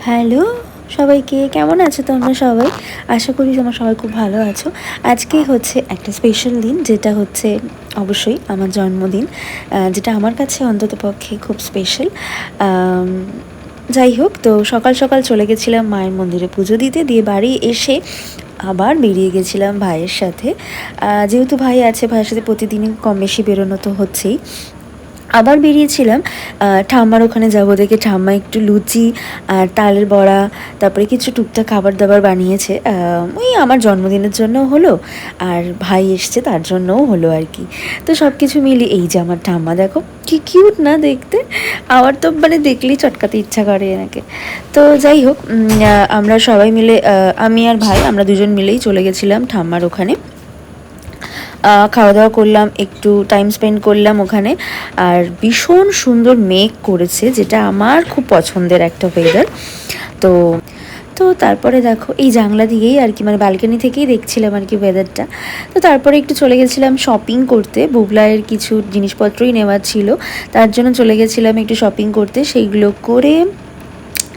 Hello সবাইকে, কেমন আছো তোমরা সবাই? আশা করি তোমরা সবাই খুব ভালো আছো। আজকে হচ্ছে একটা স্পেশাল দিন, যেটা হচ্ছে অবশ্যই আমার জন্মদিন, যেটা আমার কাছে অন্ততপক্ষে খুব স্পেশাল। যাই হোক, তো সকাল সকাল চলে গেছিলাম মায়ের মন্দিরে পুজো দিতে, দিয়ে বাড়ি এসে আবার বেরিয়ে গেছিলাম ভাইয়ের সাথে। যেহেতু ভাই আছে, ভাইয়ের সাথে প্রতিদিনই কম বেশি বেরোনো তো হচ্ছেই। আবার বেরিয়েছিলাম ঠাম্মার ওখানে যাবো দেখে, ঠাম্মা একটু লুচি আর তালের বড়া, তারপরে কিছু টুকটাক খাবার দাবার বানিয়েছে। ওই আমার জন্মদিনের জন্যও হলো, আর ভাই এসছে তার জন্যও হলো আর কি। তো সব কিছু মিলিয়ে এই যে আমার ঠাম্মা, দেখো কি কিউট না দেখতে। আমার তো মানে দেখলেই চটকাতে ইচ্ছা করে এনাকে। তো যাই হোক, আমরা সবাই মিলে, আমি আর ভাই, আমরা দুজন মিলেই চলে গেছিলাম ঠাম্মার ওখানে। খাওয়া দাওয়া করলাম, একটু টাইম স্পেন্ড করলাম ওখানে। আর ভীষণ সুন্দর মেঘ করেছে, যেটা আমার খুব পছন্দের একটা ওয়েদার। তো তো তারপরে দেখো এই জানলা দিয়েই আর কি, মানে ব্যালকনি থেকেই দেখছিলাম আর কি ওয়েদারটা। তো তারপরে একটু চলে গেছিলাম শপিং করতে, বুবলাইয়ের কিছু জিনিসপত্রই নেওয়ার ছিল, তার জন্য চলে গেছিলাম একটু শপিং করতে। সেইগুলো করে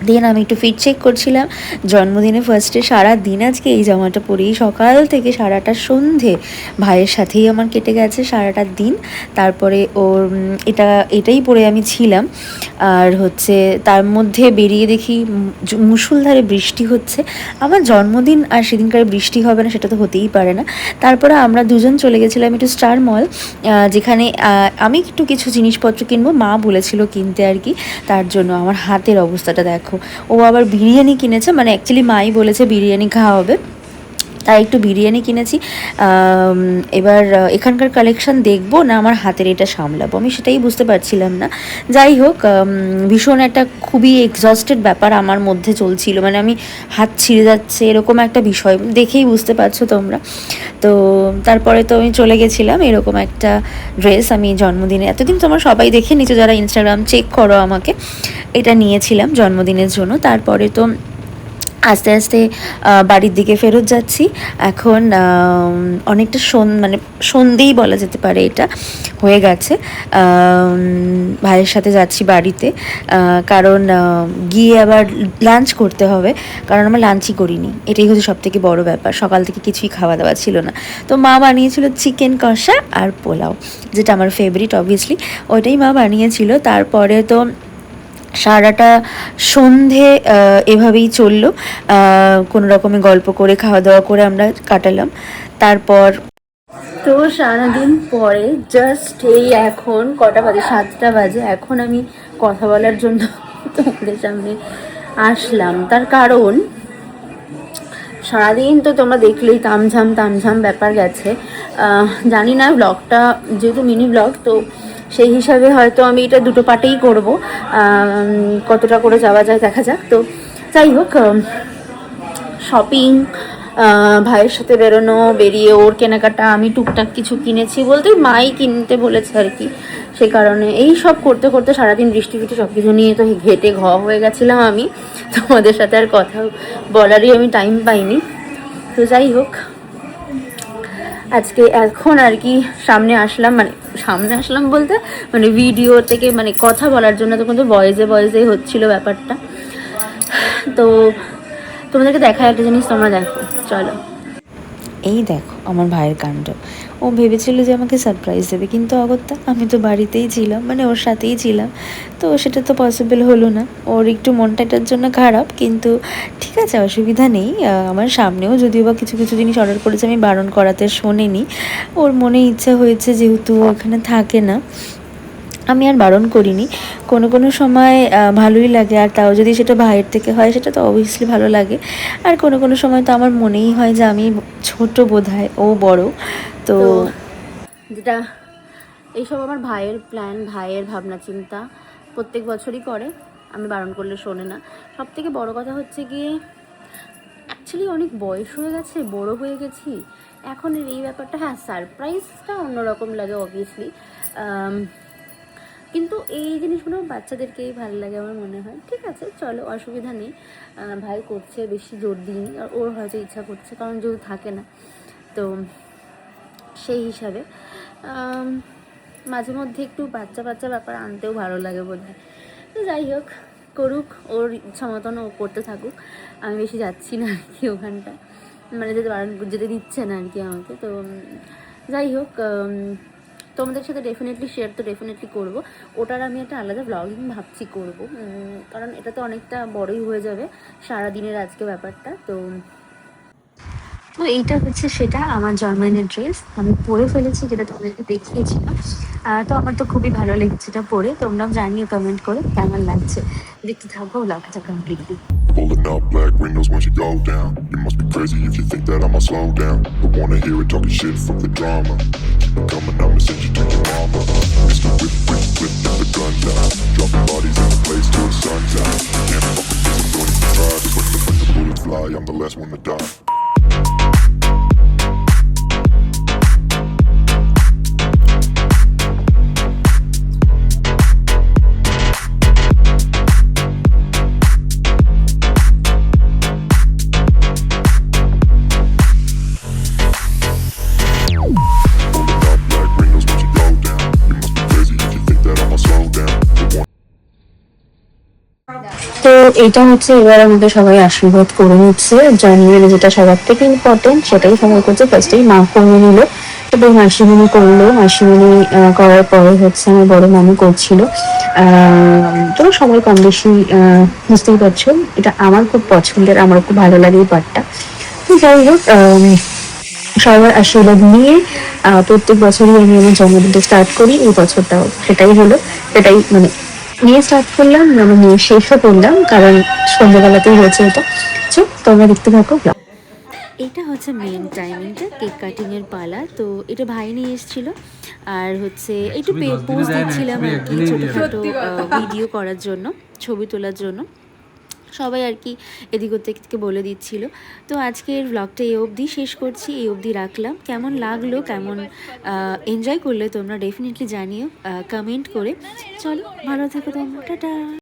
দেন আমি একটু ফিট চেক করছিলাম। জন্মদিনে ফার্স্টে সারা দিন আজকে এই জামাটা পরেই, সকাল থেকে সারাটা সন্ধে ভাইয়ের সাথেই আমার কেটে গেছে সারাটা দিন। তারপরে এটাই পরে আমি ছিলাম। আর হচ্ছে তার মধ্যে বেরিয়ে দেখি মুষলধারে বৃষ্টি হচ্ছে। আমার জন্মদিন আর সেদিনকার বৃষ্টি হবে না সেটা তো হতেই পারে না। তারপরে আমরা দুজন চলে গেছিলাম একটু স্টার মল, যেখানে আমি একটু কিছু জিনিসপত্র কিনবো, মা বলেছিল কিনতে আর কি। তার জন্য আমার হাতের অবস্থাটা দেখো। ও আবার বিরিয়ানি কিনেছে, মানে অ্যাকচুয়ালি মাই বলেছে বিরিয়ানি খাওয়া হবে, তাই একটু বিরিয়ানি কিনেছি। এবার এখানকার কালেকশন দেখবো না আমার হাতের এটা সামলাবো, আমি সেটাই বুঝতে পারছিলাম না। যাই হোক, ভীষণ একটা খুবই এক্সস্টেড ব্যাপার আমার মধ্যে চলছিল, মানে আমি হাত ছিঁড়ে যাচ্ছে এরকম একটা বিষয়, দেখেই বুঝতে পারছো তোমরা। তো তারপরে তো আমি চলে গেছিলাম এরকম একটা ড্রেস, আমি জন্মদিনে, এতদিন তোমরা সবাই দেখে নিচে যারা ইনস্টাগ্রাম চেক করো আমাকে, এটা নিয়েছিলাম জন্মদিনের জন্য। তারপরে তো আস্তে আস্তে বাড়ির দিকে ফেরত যাচ্ছি এখন। অনেকটা মানে সন্ধেই বলা যেতে পারে, এটা হয়ে গেছে। ভাইয়ের সাথে যাচ্ছি বাড়িতে, কারণ গিয়ে আবার লাঞ্চ করতে হবে, কারণ আমরা লাঞ্চই করিনি, এটাই হচ্ছে সবথেকে বড় ব্যাপার। সকাল থেকে কিছুই খাওয়া দাওয়া ছিল না। তো মা বানিয়েছিল চিকেন কষা আর পোলাও, যেটা আমার ফেভারিট অবভিয়াসলি, ওইটাই মা বানিয়েছিল। তারপরে তো সারাটা সন্ধে এভাবেই চললো, কোনো রকমে গল্প করে খাওয়া দাওয়া করে আমরা কাটালাম। তারপর তো সারাদিন পরে জাস্ট এই এখন কটা বাজে, 7টা বাজে, এখন আমি কথা বলার জন্য তোমাদের সামনে আসলাম। তার কারণ সারাদিন তো তোমরা দেখলেই তামঝাম ব্যাপার গেছে। জানি না ব্লগটা যেহেতু মিনি ব্লগ, তো সেই হিসাবে হয়তো আমি এটা দুটো পার্টেই করব, কতটা করে যাওয়া যায় দেখা যাক। তো যাই হোক, শপিং, ভাইয়ের সাথে বেরোনো, বেরিয়ে ওর কেনাকাটা, আমি টুকটাক কিছু কিনেছি বলতে মাই কিনতে বলেছে আর কি। সেই কারণে এই সব করতে করতে সারাদিন বৃষ্টি সব কিছু নিয়ে তো ঘেটে হয়ে গেছিলাম আমি। তোমাদের সাথে আর কথা বলারই আমি টাইম পাইনি। তো যাই হোক, আজকে এখন আর কি সামনে আসলাম বলতে মানে ভিডিও থেকে, মানে কথা বলার জন্য, তখন তো ভয়েসে হচ্ছিল ব্যাপারটা। তো তোমাদেরকে দেখায় একটা জিনিস, তোমরা দেখো, চলো। এই দেখো আমার ভাইয়ের কাণ্ড। ও ভেবেছিল যে আমাকে সারপ্রাইজ দেবে, কিন্তু অগত্যা আমি তো বাড়িতেই ছিলাম, মানে ওর সাথেই ছিলাম। তো সেটা তো পসিবল হলো না। ওর একটু মনটা এটার জন্য খারাপ, কিন্তু ঠিক আছে, অসুবিধা নেই। আমার সামনেও যদিও বা কিছু কিছু জিনিস অর্ডার করেছে, আমি বারণ করাতে শোনেনি। ওর মনে ইচ্ছা হয়েছে, যেহেতু ওখানে থাকে না, আমি আর বারণ করিনি। কোনো কোনো সময় ভালোই লাগে, আর তাও যদি সেটা ভাইয়ের থেকে হয় সেটা তো অবভিয়াসলি ভালো লাগে। আর কোনো কোনো সময় তো আমার মনেই হয় যে আমি ছোট বোধহয়, ও বড়। তো যেটা এইসব আমার ভাইয়ের প্ল্যান, ভাইয়ের ভাবনা চিন্তা প্রত্যেক বছরই করে, আমি বারণ করলে শোনে না। সব থেকে বড় কথা হচ্ছে গিয়ে, অ্যাকচুয়ালি অনেক বয়স হয়ে গেছে, বড় হয়ে গেছি এখন, এই ব্যাপারটা, হ্যাঁ সারপ্রাইজটা অন্যরকম লাগে অবভিয়াসলি, কিন্তু এই জিনিসগুলো বাচ্চাদেরকেই ভালো লাগে আমার মনে হয়। ঠিক আছে, চলো, অসুবিধা নেই। ভাই করছে, বেশি জোর দিইনি, আর ওর হয়তো ইচ্ছা করছে, কারণ যেহেতু থাকে না, তো সেই হিসাবে মাঝে মধ্যে একটু বাচ্চা ব্যাপার আনতেও ভালো লাগে বোধ হয়। তো যাই হোক, করুক, ওর ইচ্ছা মতন ও করতে থাকুক, আমি বেশি যাচ্ছি না আর কি ওখানটা, মানে যেতে দিচ্ছে না আর কি আমাকে। তো যাই হোক, তোমাদের সাথে ডেফিনেটলি শেয়ার তো ডেফিনেটলি করবো। ওটার আমি একটা আলাদা ব্লগিং ভাবছি করব, কারণ এটা তো অনেকটা বড়ই হয়ে যাবে সারাদিনের আজকে ব্যাপারটা। তো এইটা হচ্ছে সেটা আমার জন্মদিনের ড্রেস আমি পরে ফেলেছি, যেটা তোমাদেরকে দেখিয়েছিলাম। তো আমার তো খুবই ভালো লেগেছে এটা পরে, তোমরাও জানিও কমেন্ট করে কেমন লাগছে। দেখতে থাকবো ব্লগটা completely. Pulling up black windows when she go down. You must be crazy if you think that I'ma slow down. Don't wanna hear it talking shit, fuck the drama. Keep it coming, I'ma send you to your mama. Mr. Whip, whip, whip, get the guns out. Dropping bodies in the place till the sun's out. Can't fuck with this, I'm going to try. Just when the bullets fly, I'm the last one to die. তো এইটা হচ্ছে এবার আমাদের সবাই আশীর্বাদ করে নিচ্ছে। জন্মদিনে যেটা সবার থেকে ইম্পর্টেন্ট সেটাই সবাই করছে। ফার্স্টেই মা করে নিল, তারপর মাসিমণি করলো, মাসিমণি করার পরে হচ্ছে আমার বড় মামু করছিল। তো সবাই কম বেশি বুঝতেই পারছো, এটা আমার খুব পছন্দের, আমার খুব ভালো লাগে এই পার্টটা। তো যাই হোক, সবার আশীর্বাদ নিয়ে প্রত্যেক বছরই আমি আমার জন্মদিনটা স্টার্ট করি। এই বছরটাও সেটাই হলো, সেটাই মানে নিয়ে স্টার্ট করলাম, মানে নিয়ে শেষও করলাম, কারণ সন্ধ্যাবেলাতেই হয়েছে এটা। তো তোমরা দেখতে থাকো। এটা হচ্ছে মেন টাইমিংটা, কেক কাটিংয়ের পালা। তো এটা ভাই নিয়ে এসেছিল, আর হচ্ছে একটু পোজ দিচ্ছিলাম আর কি, ছোটোখাটো ভিডিও করার জন্য, ছবি তোলার জন্য। সবাই আর কি এদিক ওদিক থেকে বলে দিচ্ছিল। তো আজকের ব্লগটা এই অবধি শেষ করছি, এই অবধি রাখলাম। কেমন লাগলো, কেমন এনজয় করলে তোমরা ডেফিনেটলি জানিও কমেন্ট করে। চলো, ভালো থেকো তোমরা, টাটা।